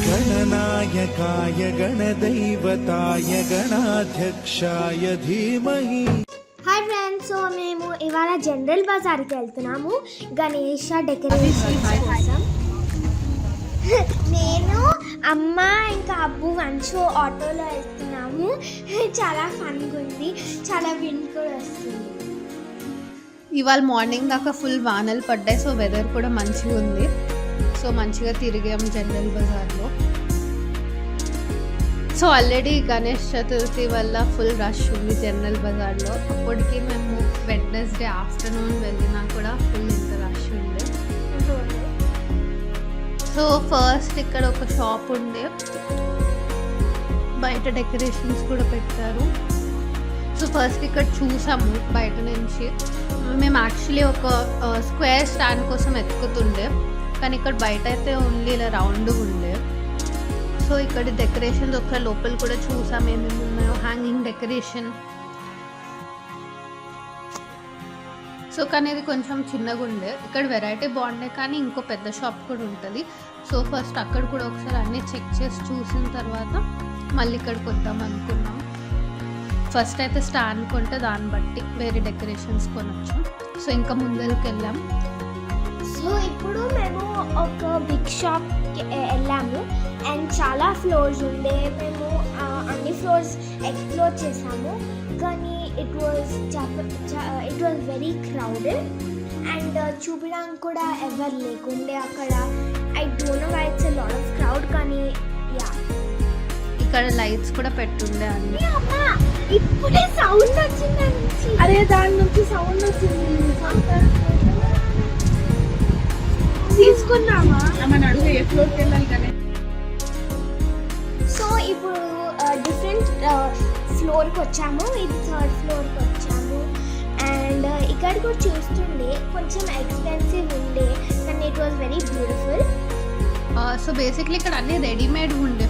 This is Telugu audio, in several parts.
గణనాయకాయ గణదైవతాయ గణాధ్యక్షాయ ధీమహి. హాయ్ ఫ్రెండ్స్, సో మేము ఇవాళ జనరల్ బజార్కి వెళ్తున్నాము గణేష డెకరేషన్ కోసం. నేను అమ్మ ఇంకా అబ్బు వంచు ఆటోలో వెళ్తున్నాము. చాలా ఫన్గా ఉంది, చాలా విండ్ కూడా వస్తుంది. ఇవాళ మార్నింగ్ దాకా ఫుల్ వానలు పడ్డాయి, సో వెదర్ కూడా మంచిగా ఉంది. సో మంచిగా తిరిగాము జనరల్ బజార్లో. సో ఆల్రెడీ గణేష్ చతుర్థి వల్ల ఫుల్ రష్ ఉంది జనరల్ బజార్లో. అప్పటికి మేము వెడ్నెస్డే ఆఫ్టర్నూన్ వెళ్ళినా కూడా ఫుల్ ఇంత రష్ ఉంది. సో ఫస్ట్ ఇక్కడ ఒక షాప్ ఉండే, బయట డెకరేషన్స్ కూడా పెట్టారు. సో ఫస్ట్ ఇక్కడ చూసాము బయట నుంచి. మేము యాక్చువల్లీ ఒక స్క్వేర్ స్టాండ్ కోసం ఎత్తుకుతుండే, కానీ ఇక్కడ బయట అయితే ఓన్లీ ఇలా రౌండ్ ఉండే. సో ఇక్కడ డెకరేషన్స్ ఒక లోపల కూడా చూసాము ఏమేమి ఉన్నాయో, హ్యాంగింగ్ డెకరేషన్. సో కానీ ఇది కొంచెం చిన్నగా ఉండే. ఇక్కడ వెరైటీ బాగుండే, కానీ ఇంకో పెద్ద షాప్ కూడా ఉంటుంది. సో ఫస్ట్ అక్కడ కూడా ఒకసారి అన్నీ చెక్ చేసి చూసిన తర్వాత మళ్ళీ ఇక్కడికి వద్దాం అనుకున్నాం. ఫస్ట్ అయితే స్టాండ్ కొంటే దాన్ని బట్టి వేరే డెకరేషన్స్ కొనొచ్చు. సో ఇంకా ముందరికి వెళ్ళాం. సో ఇప్పుడు మేము ఒక బిగ్ షాప్కి వెళ్ళాము అండ్ చాలా ఫ్లోర్స్ ఉండే. మేము అన్ని ఫ్లోర్స్ ఎక్స్ప్లోర్ చేసాము, కానీ it was very crowded and చూపించడానికి కూడా ఎవరు లేకుండే అక్కడ. I don't know why it's a lot of crowd, కానీ యా ఇక్కడ లైట్స్ కూడా పెట్టుండే అన్ని. ఇప్పుడే సౌండ్ వచ్చింది, అదే దాని నుంచి సౌండ్ వచ్చింది. తీసుకున్నామా మన అడుగు ఏ ఫ్లోర్కి వెళ్ళాలి కానీ. సో ఇప్పుడు డిఫరెంట్ ఫ్లోర్కి వచ్చాము. ఇది థర్డ్ ఫ్లోర్కి వచ్చాము అండ్ ఇక్కడ కూడా చూస్తుండే కొంచెం ఎక్స్పెన్సివ్ ఉండే, కానీ it was very beautiful. So basically ఇక్కడ అన్ని రెడీమేడ్ ఉండే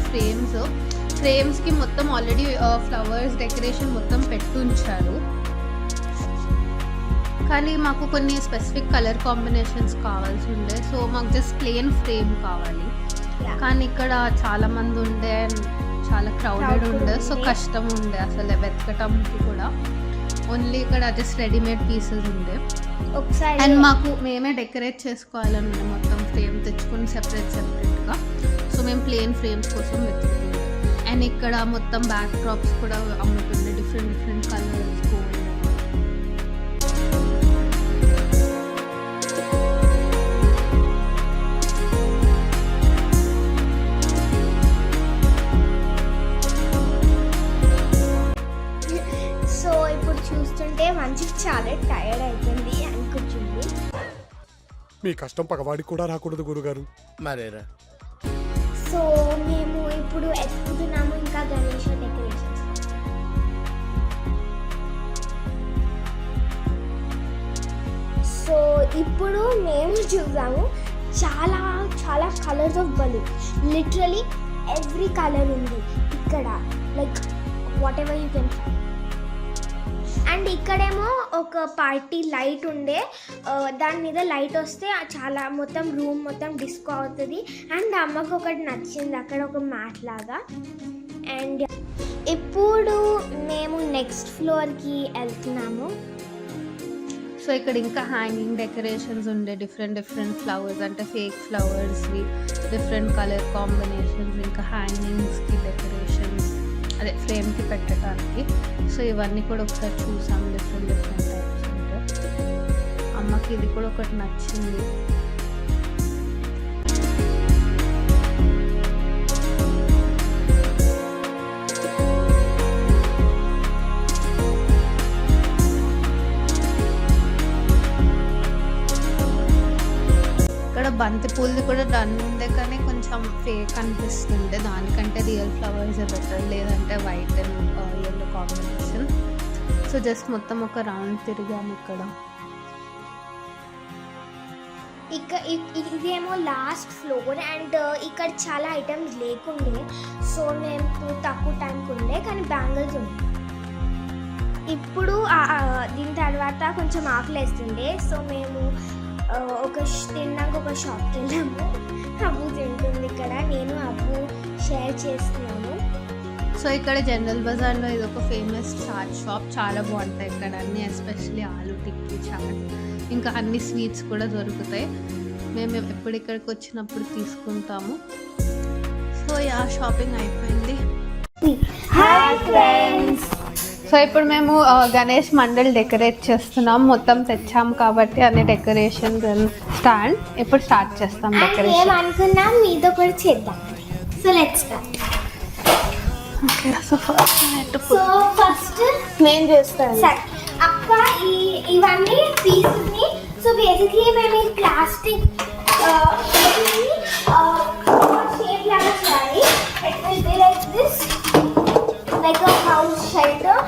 ఫ్రేమ్స్కి మొత్తం ఆల్రెడీ ఫ్లవర్స్ డెకరేషన్ మొత్తం పెట్టుంచారు. కానీ మాకు కొన్ని స్పెసిఫిక్ కలర్ కాంబినేషన్స్ కావాల్సి ఉండే. సో మాకు జస్ట్ ప్లెయిన్ ఫ్రేమ్ కావాలి, కానీ ఇక్కడ చాలా మంది ఉండే, చాలా క్రౌడెడ్ ఉండే. సో కష్టం ఉండే అసలు వెతకటంకి కూడా. ఓన్లీ ఇక్కడ జస్ట్ రెడీమేడ్ పీసెస్ ఉండే. ఒకసారి అండ్ మాకు మేమే డెకరేట్ చేసుకోవాలని ఉండే, మొత్తం ఫ్రేమ్ తెచ్చుకుని సెపరేట్గా. సో మేము ప్లెయిన్ ఫ్రేమ్స్ కోసం వెతుకుతుండే. అండ్ ఇక్కడ మొత్తం బ్యాక్ డ్రాప్స్ కూడా అమ్ముతుండే, డిఫరెంట్ కలర్స్, గోల్డ్. సో ఇప్పుడు చూస్తుంటే మంచిగా చాలా టైర్డ్ అయిపోయింది అని కూర్చుంది. మీ కష్టం పగవాడికి కూడా రాకూడదు గురుగారు. మరేరా. సో మేము ఇప్పుడు ఎత్తుకుతున్నాము ఇంకా గణేష్ డెకరేషన్స్. సో ఇప్పుడు మేము చూసాము చాలా చాలా colours of balloon, literally every colour ఉంది ఇక్కడ, like whatever you can find. And ఇక్కడేమో ఒక పార్టీ లైట్ ఉండే, దాని మీద లైట్ వస్తే చాలా మొత్తం రూమ్ మొత్తం డిస్కో అవుతుంది. అండ్ అమ్మకు ఒకటి నచ్చింది అక్కడ ఒక మ్యాట్ లాగా. అండ్ ఇప్పుడు మేము నెక్స్ట్ ఫ్లోర్కి వెళ్తున్నాము. సో ఇక్కడ ఇంకా హ్యాంగింగ్ డెకరేషన్స్ ఉండే, డిఫరెంట్ ఫ్లవర్స్, అంటే ఫేక్ ఫ్లవర్స్వి, డిఫరెంట్ కలర్ కాంబినేషన్స్, ఇంకా హ్యాంగింగ్స్కి డెకరేషన్స్, అదే ఫ్రేమ్కి పెట్టడానికి. సో ఇవన్నీ కూడా ఒకసారి చూసాం, డిఫరెంట్ టైప్స్ ఉంటాయి. అమ్మకి ఇది కూడా ఒకటి నచ్చింది. ఇక్కడ బంతి పూలది కూడా డన్ ఉండే, కానీ కొంచెం ఫేక్ అనిపిస్తుండే. దానికంటే రియల్ ఫ్లవర్స్ బెటర్, లేదంటే white and yellow combination. So just మొత్తం ఒక రౌండ్ తిరిగాము ఇక్కడ. ఇదేమో లాస్ట్ ఫ్లోర్ అండ్ ఇక్కడ చాలా ఐటమ్స్ లేకుండే. సో మేము తక్కువ టైంకి ఉండే, కానీ బ్యాంగిల్స్ ఉండే. ఇప్పుడు దీని తర్వాత కొంచెం ఆకలి వేస్తుండే. సో మేము తిన్నాక ఒక షాప్కి వెళ్ళాము. అబ్బు తింటుంది ఇక్కడ, నేను షేర్ చేస్తున్నాను. సో ఇక్కడ జనరల్ బజార్లో ఇది ఒక ఫేమస్ చాట్ షాప్, చాలా బాగుంటాయి ఇక్కడ అన్ని, ఎస్పెషల్లీ ఆలు టిక్కీ చాట్, ఇంకా అన్ని స్వీట్స్ కూడా దొరుకుతాయి. మేము ఎప్పుడు ఇక్కడికి వచ్చినప్పుడు తీసుకుంటాము. సో షాపింగ్ అయిపోయింది. Hi friends. సో ఇప్పుడు మేము గణేష్ మండల్ డెకరేట్ చేస్తున్నాం. మొత్తం తెచ్చాం కాబట్టి అన్ని డెకరేషన్స్ అండ్ స్టాండ్ ఇప్పుడు స్టార్ట్ చేస్తాం మేము డెకరేషన్. అనుకున్నాం మీతో కూడా చేద్దాం. So let's start. So first నేను చేస్తాను. సరే అక్క ఇవన్నీ పీసెస్ని, సో బేసిక్లీ మేము ఈ ప్లాస్టిక్ షేప్ లాగా చేయాలి. It will be like this, like a house shelter.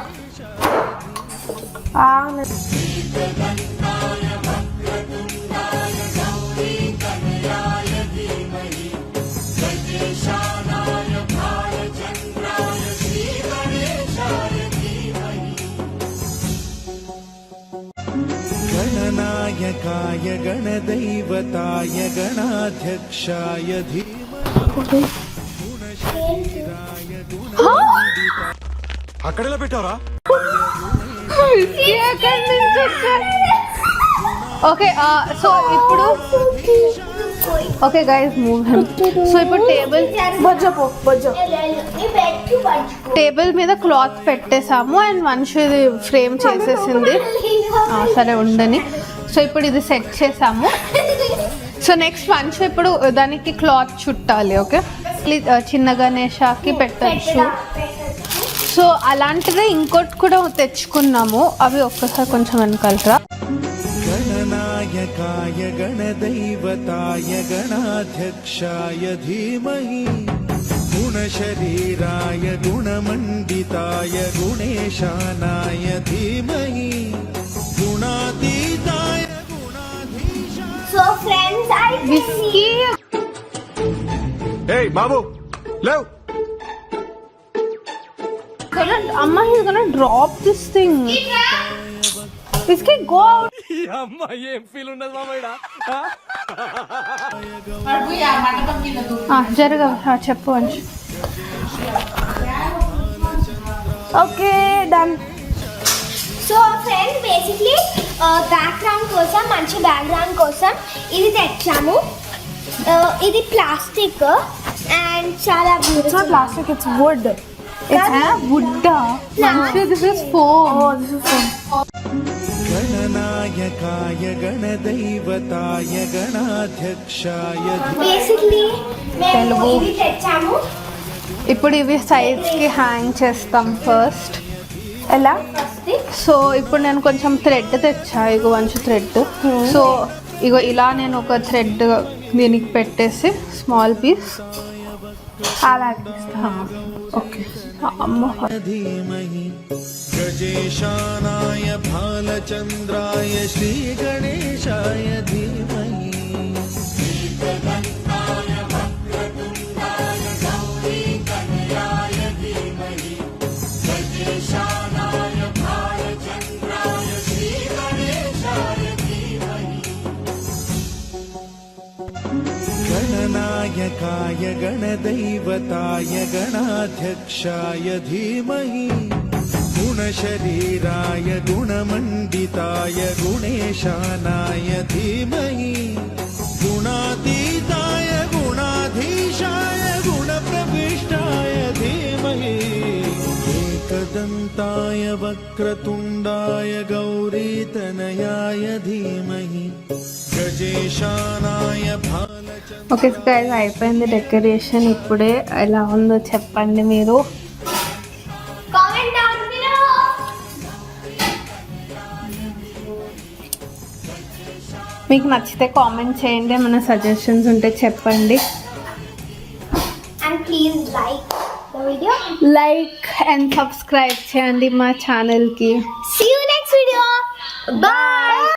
गणनायकाय गणदैवताय गणाध्यक्षाय धीमहि అక్కడెలా పెట్టావరా? ఓకే సో ఇప్పుడు okay guys move him. So ఇప్పుడు టేబుల్ మీద క్లాత్ పెట్టేసాము అండ్ మనిషి ఇది ఫ్రేమ్ చేసేసింది. సరే ఉండని. సో ఇప్పుడు ఇది సెట్ చేసాము. సో నెక్స్ట్ మనిషి ఇప్పుడు దానికి క్లాత్ చుట్టాలి. ఓకే, చిన్న గణేషాకి పెట్టచ్చు. సో అలాంటిదే ఇంకోటి కూడా తెచ్చుకున్నాము, అవి ఒక్కసారి కొంచెం వెనకాలరా. गणनायकाय गणदैवताय गणाध्यक्षाय धीमहि गुणशरीराय गुणमण्डिताय गुणेशानाय धीमहि गुणातीताय गुणाधीशाय. సో ఫ్రెండ్స్ విస్కీ ఏయ్ బాబు లేవ్. అమ్మ he's gonna drop this thing. Whiskey, go out. ఈ అమ్మాయి ఏం ఫీల్ ఉండదు మామయ్య. జరగ చెప్పు Anshu. Okay done. So friends basically background కోసం, మంచి బ్యాక్గ్రౌండ్ కోసం ఇది తెచ్చాము. ఇది ప్లాస్టిక్ అండ్ చాలా beautiful. Plastic, it's wood. Wood మంచి. This is foam. गणनायकाय गणदैवताय गणाध्यक्षाय బేసిక్లీ మేము తెలుగు. ఇది తెచ్చాము. ఇప్పుడు ఇవి సైడ్స్ కి హ్యాంగ్ చేస్తాం ఫస్ట్. ఎలా? సో ఇప్పుడు నేను కొంచెం థ్రెడ్ తెచ్చా, ఇగో మంచి థ్రెడ్. సో ఇగో ఇలా నేను ఒక థ్రెడ్ దీనికి పెట్టేసి స్మాల్ పీస్ అలా ఓకే. అమ్మ धीमहि गजेशानाय भालचन्द्राय श्रीगणेशाय धीमहि गणनायकाय गणदैवताय गणाध्यक्षाय धीमहि गुणशरीराय गुणमण्डिताय गुणेशानाय धीमहि गुणातीताय गुणाधीशाय गुणप्रविष्टाय धीमहि एकदन्ताय वक्रतुण्डाय गौरीतनयाय धीमहि गजेशानाय ఓకే గైస్ అయిపోయింది డెకరేషన్. ఇప్పుడే ఎలా ఉందో చెప్పండి మీరు. Comment down below. మీకు నచ్చితే కామెంట్ చేయండి, ఏమైనా సజెషన్స్ ఉంటే చెప్పండి. And please like the video, like and subscribe చేయండి మా ఛానల్కి. See you next video. Bye.